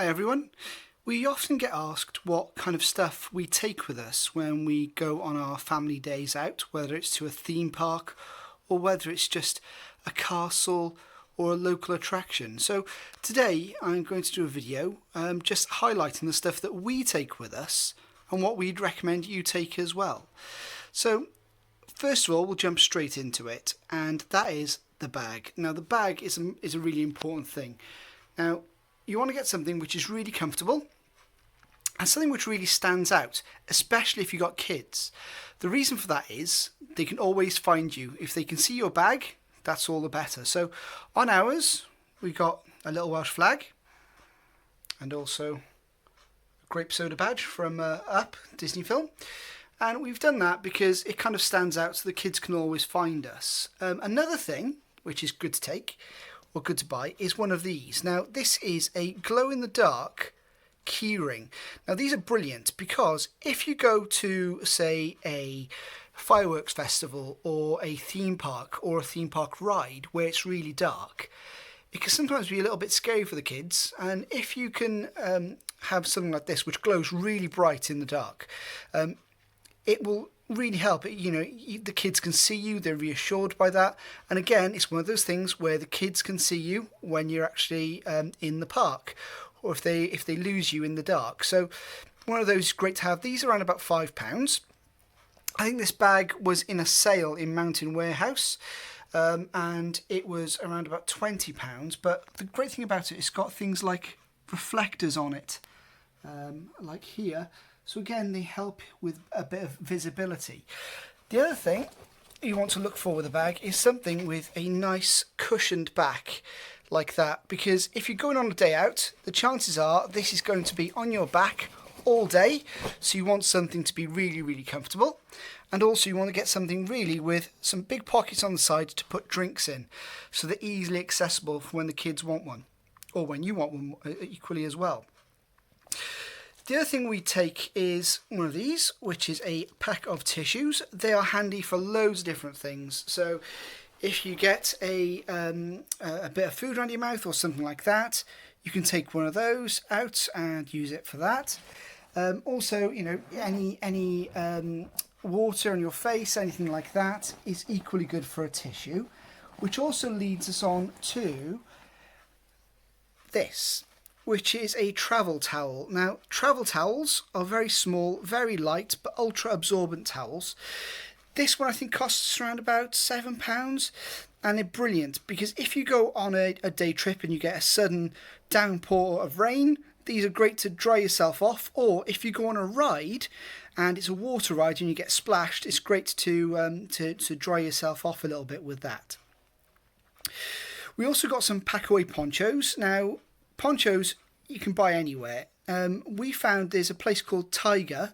Hi everyone. We often get asked what kind of stuff we take with us when we go on our family days out, whether it's to a theme park or whether it's just a castle or a local attraction. So today I'm going to do a video just highlighting the stuff that we take with us and what we'd recommend you take as well. So first of all, we'll jump straight into it, and that is the bag. Now the bag is a really important thing. Now you want to get something which is really comfortable and something which really stands out, especially if you've got kids. The reason for that is they can always find you. If they can see your bag, that's all the better. So on ours, we got a little Welsh flag and also a grape soda badge from Up, Disney film. And we've done that because it kind of stands out so the kids can always find us. Another thing which is good to take or good to buy is one of these. Now this is a glow-in-the-dark keyring. Now these are brilliant because if you go to, say, a fireworks festival or a theme park ride where it's really dark, it can sometimes be a little bit scary for the kids, and if you can have something like this which glows really bright in the dark, it will really help. The kids can see you, they're reassured by that, and again it's one of those things where the kids can see you when you're actually in the park, or if they lose you in the dark. So one of those is great to have. These are around about £5. I think this bag was in a sale in Mountain Warehouse, and it was around about £20, but the great thing about it, it's got things like reflectors on it, like here. So again, they help with a bit of visibility. The other thing you want to look for with a bag is something with a nice cushioned back like that, because if you're going on a day out, the chances are this is going to be on your back all day. So you want something to be really, really comfortable. And also you want to get something really with some big pockets on the side to put drinks in, so they're easily accessible for when the kids want one, or when you want one equally as well. The other thing we take is one of these, which is a pack of tissues. They are handy for loads of different things. So if you get a bit of food around your mouth or something like that, you can take one of those out and use it for that. Also, any water on your face, anything like that, is equally good for a tissue, which also leads us on to this, which is a travel towel. Now, travel towels are very small, very light, but ultra absorbent towels. This one I think costs around about £7, and they're brilliant because if you go on a day trip and you get a sudden downpour of rain, these are great to dry yourself off. Or if you go on a ride and it's a water ride and you get splashed, it's great to dry yourself off a little bit with that. We also got some packaway ponchos. Now, ponchos you can buy anywhere. We found there's a place called Tiger,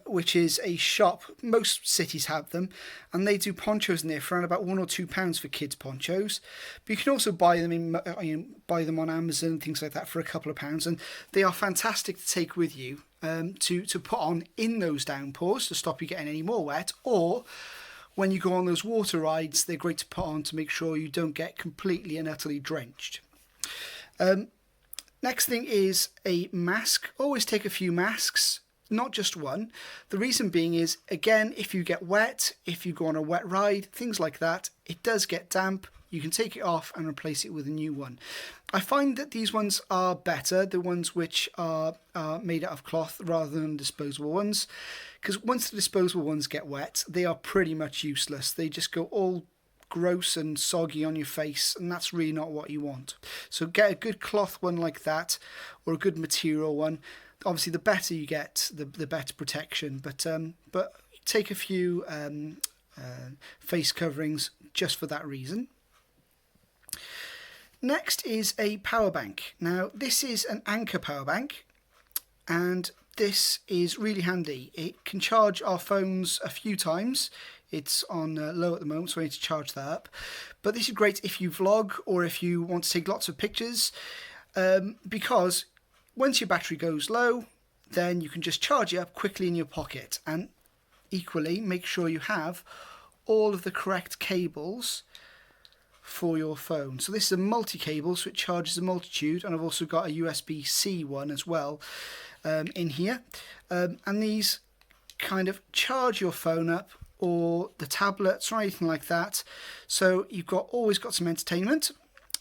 which is a shop. Most cities have them, and they do ponchos in there for around about £1 or £2 for kids ponchos. But you can also buy them on Amazon and things like that for a couple of pounds, and they are fantastic to take with you to put on in those downpours to stop you getting any more wet, or when you go on those water rides, they're great to put on to make sure you don't get completely and utterly drenched. Next thing is a mask. Always take a few masks, not just one. The reason being is, again, if you get wet, if you go on a wet ride, things like that, it does get damp. You can take it off and replace it with a new one. I find that these ones are better, the ones which are made out of cloth rather than disposable ones, because once the disposable ones get wet, they are pretty much useless. They just go all gross and soggy on your face, and that's really not what you want. So get a good cloth one like that, or a good material one. Obviously the better you get, the better protection, but take a few face coverings just for that reason. Next is a power bank. Now this is an Anker power bank, and this is really handy. It can charge our phones a few times. It's on low at the moment, so I need to charge that up. But this is great if you vlog or if you want to take lots of pictures, because once your battery goes low, then you can just charge it up quickly in your pocket. And equally, make sure you have all of the correct cables for your phone. So this is a multi-cable, so it charges a multitude, and I've also got a USB-C one as well in here. And these kind of charge your phone up or the tablets or anything like that. So you've always got some entertainment,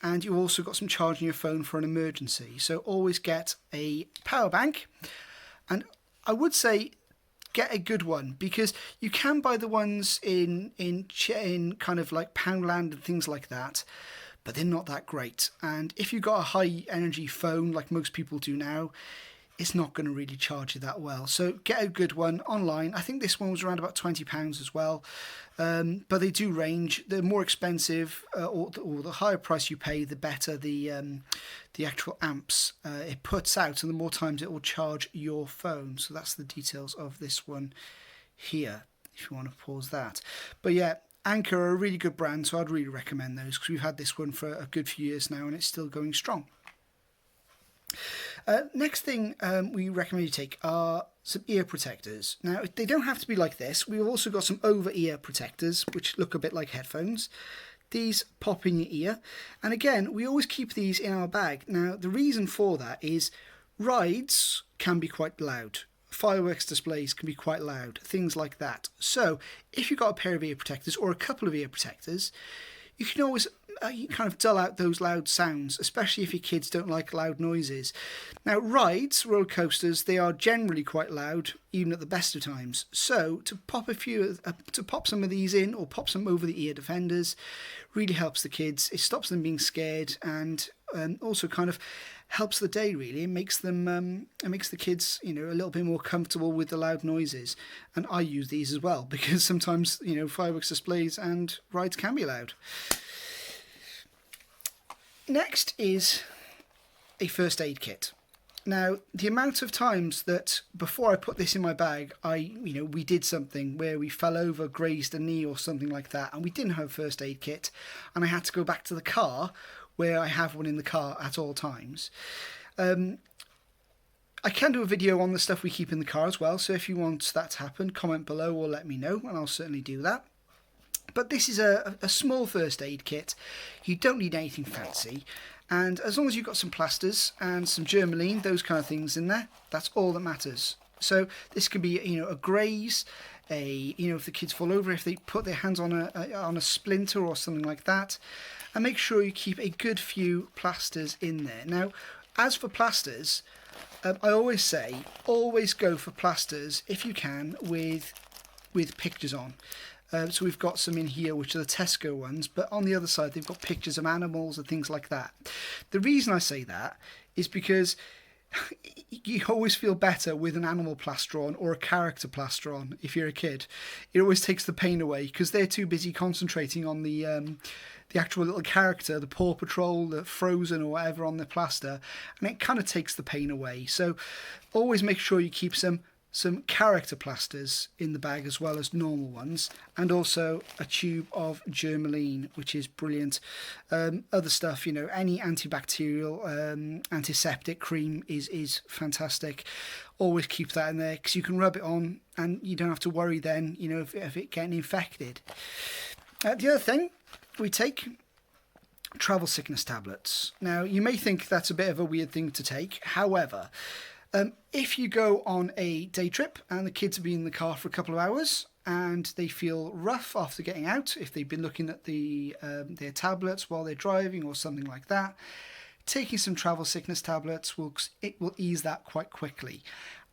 and you've also got some charge in your phone for an emergency. So always get a power bank, and I would say get a good one, because you can buy the ones in kind of like Poundland and things like that, but they're not that great. And if you've got a high energy phone like most people do now, it's not going to really charge you that well. So get a good one online. I think this one was around about £20 as well. But they do range. They're more expensive, or the higher price you pay, the better the actual amps it puts out, and the more times it will charge your phone. So that's the details of this one here, if you want to pause that. But yeah, Anker are a really good brand, so I'd really recommend those, because we've had this one for a good few years now and it's still going strong. Next thing we recommend you take are some ear protectors. Now, they don't have to be like this. We've also got some over-ear protectors, which look a bit like headphones. These pop in your ear. And again, we always keep these in our bag. Now, the reason for that is rides can be quite loud. Fireworks displays can be quite loud. Things like that. So, if you've got a pair of ear protectors or a couple of ear protectors, you can always kind of dull out those loud sounds, especially if your kids don't like loud noises. Now, rides, roller coasters, they are generally quite loud, even at the best of times. So to pop some of these in, or pop some over the ear defenders, really helps the kids. It stops them being scared, and also kind of helps the day, really. It makes them it makes the kids, a little bit more comfortable with the loud noises. And I use these as well, because sometimes, fireworks displays and rides can be loud. Next is a first aid kit. Now, the amount of times that before I put this in my bag, we did something where we fell over, grazed a knee or something like that, and we didn't have a first aid kit, and I had to go back to the car, where I have one in the car at all times. I can do a video on the stuff we keep in the car as well, so if you want that to happen, comment below or let me know, and I'll certainly do that. But this is a small first aid kit. You don't need anything fancy. And as long as you've got some plasters and some Germaline, those kind of things in there, that's all that matters. So this could be, a graze, if the kids fall over, if they put their hands on a splinter or something like that. And make sure you keep a good few plasters in there. Now, as for plasters, I always say, always go for plasters, if you can, with pictures on. So we've got some in here, which are the Tesco ones, but on the other side they've got pictures of animals and things like that. The reason I say that is because you always feel better with an animal plaster on or a character plaster on if you're a kid. It always takes the pain away, because they're too busy concentrating on the actual little character, the Paw Patrol, the Frozen or whatever on the plaster, and it kind of takes the pain away. So always make sure you keep some character plasters in the bag as well as normal ones, and also a tube of Germaline, which is brilliant. Other stuff, any antibacterial, antiseptic cream is fantastic. Always keep that in there, because you can rub it on and you don't have to worry then, if it getting infected. The other thing we take, travel sickness tablets. Now, you may think that's a bit of a weird thing to take. However, if you go on a day trip and the kids have been in the car for a couple of hours and they feel rough after getting out, if they've been looking at their tablets while they're driving or something like that, taking some travel sickness tablets will ease that quite quickly.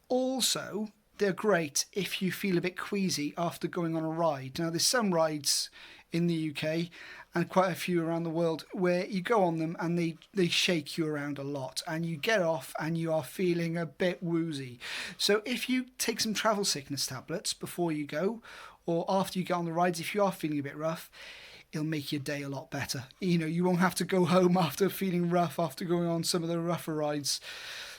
Also, they're great if you feel a bit queasy after going on a ride. Now, there's some rides in the UK and quite a few around the world where you go on them and they shake you around a lot, and you get off and you are feeling a bit woozy. So if you take some travel sickness tablets before you go, or after you get on the rides, if you are feeling a bit rough, it'll make your day a lot better. You won't have to go home after feeling rough after going on some of the rougher rides.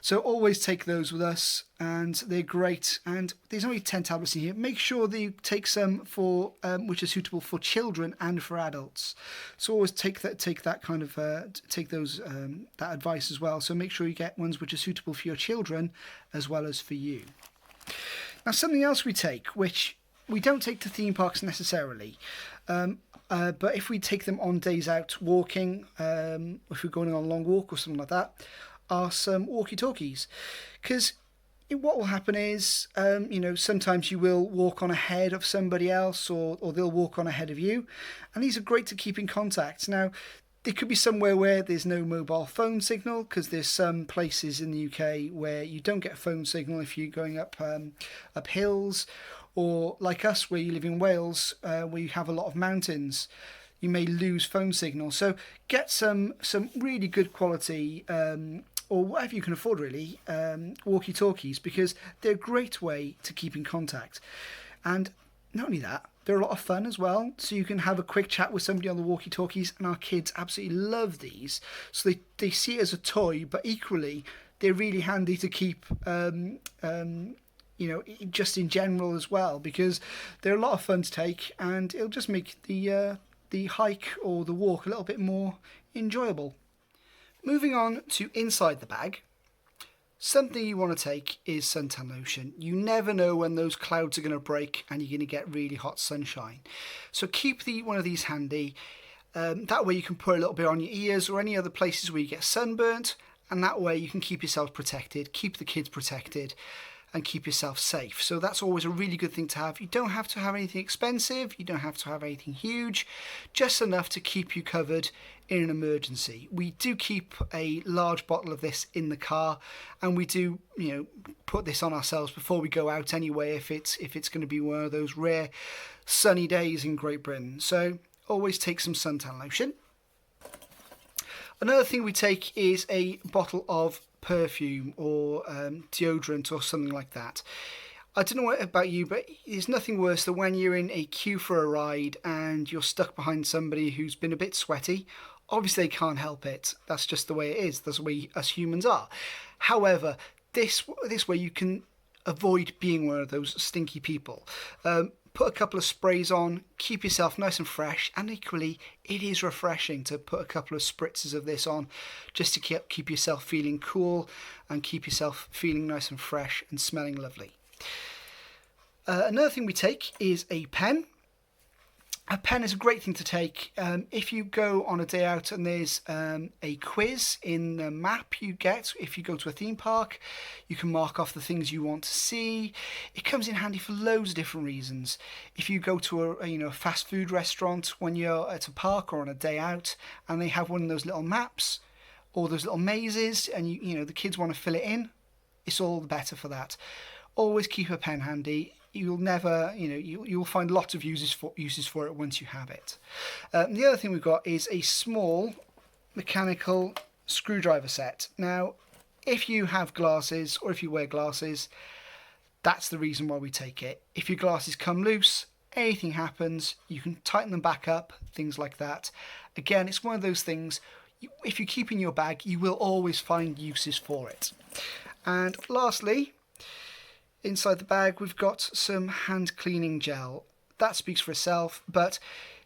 So always take those with us, and they're great. And there's only 10 tablets in here. Make sure that you take some for which are suitable for children and for adults. So always take that advice as well. So make sure you get ones which are suitable for your children as well as for you. Now, something else we take, which we don't take to theme parks necessarily. But if we take them on days out walking, if we're going on a long walk or something like that, are some walkie-talkies. Because what will happen is, sometimes you will walk on ahead of somebody else, or they'll walk on ahead of you. And these are great to keep in contact. Now, it could be somewhere where there's no mobile phone signal, because there's some places in the UK where you don't get a phone signal if you're going up hills, or like us, where you live in Wales, where you have a lot of mountains, you may lose phone signal. So get some really good quality, or whatever you can afford really, walkie-talkies, because they're a great way to keep in contact. And not only that, they're a lot of fun as well, so you can have a quick chat with somebody on the walkie-talkies, and our kids absolutely love these. So they see it as a toy, but equally they're really handy to keep, just in general as well, because they're a lot of fun to take, and it'll just make the hike or the walk a little bit more enjoyable. Moving on to inside the bag, something you want to take is suntan lotion. You never know when those clouds are going to break and you're going to get really hot sunshine. So keep one of these handy. That way you can put a little bit on your ears or any other places where you get sunburnt, and that way you can keep yourself protected, keep the kids protected, and keep yourself safe. So that's always a really good thing to have. You don't have to have anything expensive, you don't have to have anything huge, just enough to keep you covered in an emergency. We do keep a large bottle of this in the car, and we do, put this on ourselves before we go out anyway, if it's going to be one of those rare sunny days in Great Britain. So always take some suntan lotion. Another thing we take is a bottle of perfume or deodorant or something like that. I don't know about you, but there's nothing worse than when you're in a queue for a ride and you're stuck behind somebody who's been a bit sweaty. Obviously they can't help it, that's just the way it is, that's the way us humans are. However, this way you can avoid being one of those stinky people. Put a couple of sprays on, keep yourself nice and fresh, and equally it is refreshing to put a couple of spritzes of this on just to keep yourself feeling cool and keep yourself feeling nice and fresh and smelling lovely. Another thing we take is a pen. A pen is a great thing to take if you go on a day out and there's a quiz in the map you get. If you go to a theme park, you can mark off the things you want to see. It comes in handy for loads of different reasons. If you go to a fast food restaurant when you're at a park or on a day out, and they have one of those little maps or those little mazes, and the kids want to fill it in, it's all the better for that. Always keep a pen handy. You'll never, you'll find lots of uses for it once you have it. The other thing we've got is a small mechanical screwdriver set. Now, if you have glasses or if you wear glasses, that's the reason why we take it. If your glasses come loose, anything happens, you can tighten them back up, things like that. Again, it's one of those things, if you keep in your bag, you will always find uses for it. And lastly, inside the bag, we've got some hand cleaning gel. That speaks for itself, but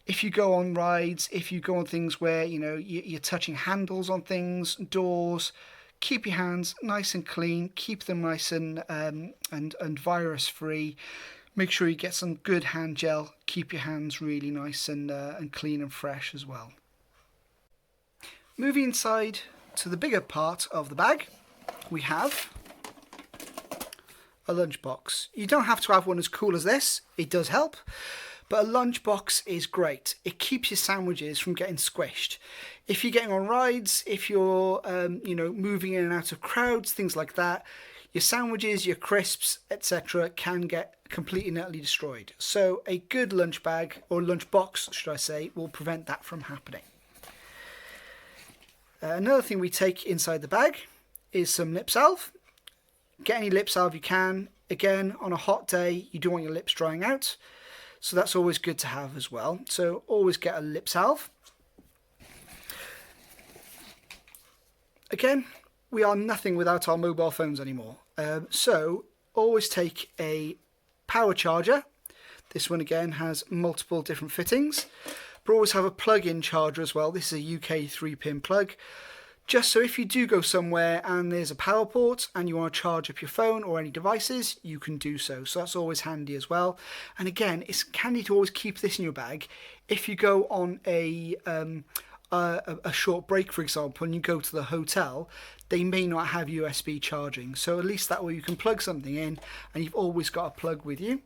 if you go on rides, if you go on things where you're touching handles on things, doors, keep your hands nice and clean, keep them nice and virus free. Make sure you get some good hand gel. Keep your hands really nice and clean and fresh as well. Moving inside to the bigger part of the bag, we have a lunchbox. You don't have to have one as cool as this, it does help, but a lunchbox is great. It keeps your sandwiches from getting squished. If you're getting on rides, if you're moving in and out of crowds, things like that, your sandwiches, your crisps, etc. can get completely and utterly destroyed. So a good lunch bag, or lunchbox should I say, will prevent that from happening. Another thing we take inside the bag is some lip salve. Get any lip salve you can. Again, on a hot day, you don't want your lips drying out, so that's always good to have as well. So always get a lip salve. Again, we are nothing without our mobile phones anymore. So always take a power charger. This one again has multiple different fittings, but always have a plug-in charger as well. This is a UK 3-pin plug. just so if you do go somewhere and there's a power port and you want to charge up your phone or any devices, you can do so. So that's always handy as well. And again, it's handy to always keep this in your bag. If you go on a short break, for example, and you go to the hotel, they may not have USB charging. So at least that way you can plug something in and you've always got a plug with you.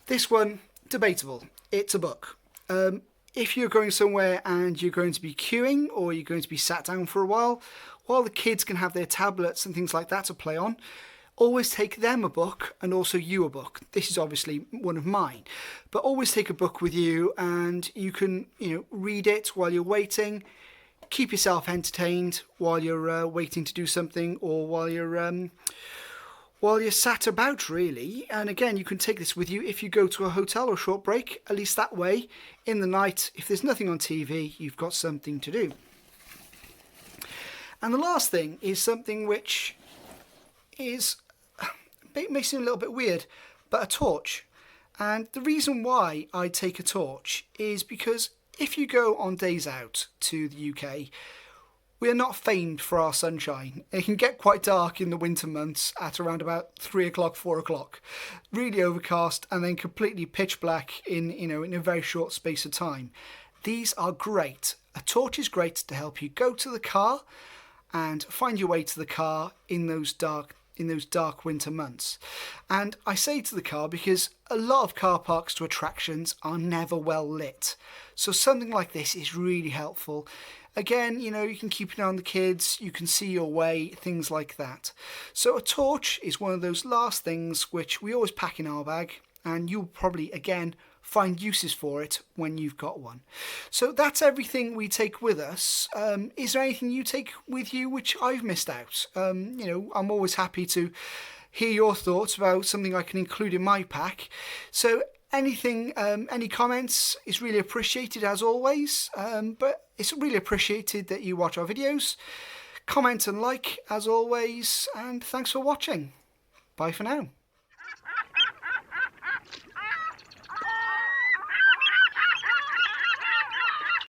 This one, debatable. It's a book. If you're going somewhere and you're going to be queuing or you're going to be sat down for a while the kids can have their tablets and things like that to play on, always take them a book and also you a book. This is obviously one of mine, but always take a book with you and you can, read it while you're waiting. Keep yourself entertained while you're waiting to do something or while you're sat about, really. And again, you can take this with you if you go to a hotel or short break. At least that way, in the night, if there's nothing on TV, you've got something to do. And the last thing is something which is, it may seem a little bit weird, but a torch. And the reason why I take a torch is because if you go on days out to the UK, we are not famed for our sunshine. It can get quite dark in the winter months at around about 3 o'clock, 4 o'clock. Really overcast and then completely pitch black in a very short space of time. These are great. A torch is great to help you go to the car and find your way to the car in those dark winter months. And I say to the car because a lot of car parks to attractions are never well lit. So something like this is really helpful. Again, you can keep an eye on the kids, you can see your way, things like that. So a torch is one of those last things which we always pack in our bag, and you'll probably, again, find uses for it when you've got one. So that's everything we take with us. Is there anything you take with you which I've missed out? I'm always happy to hear your thoughts about something I can include in my pack. So anything, any comments is really appreciated as always, but it's really appreciated that you watch our videos. Comment and like as always, and thanks for watching. Bye for now.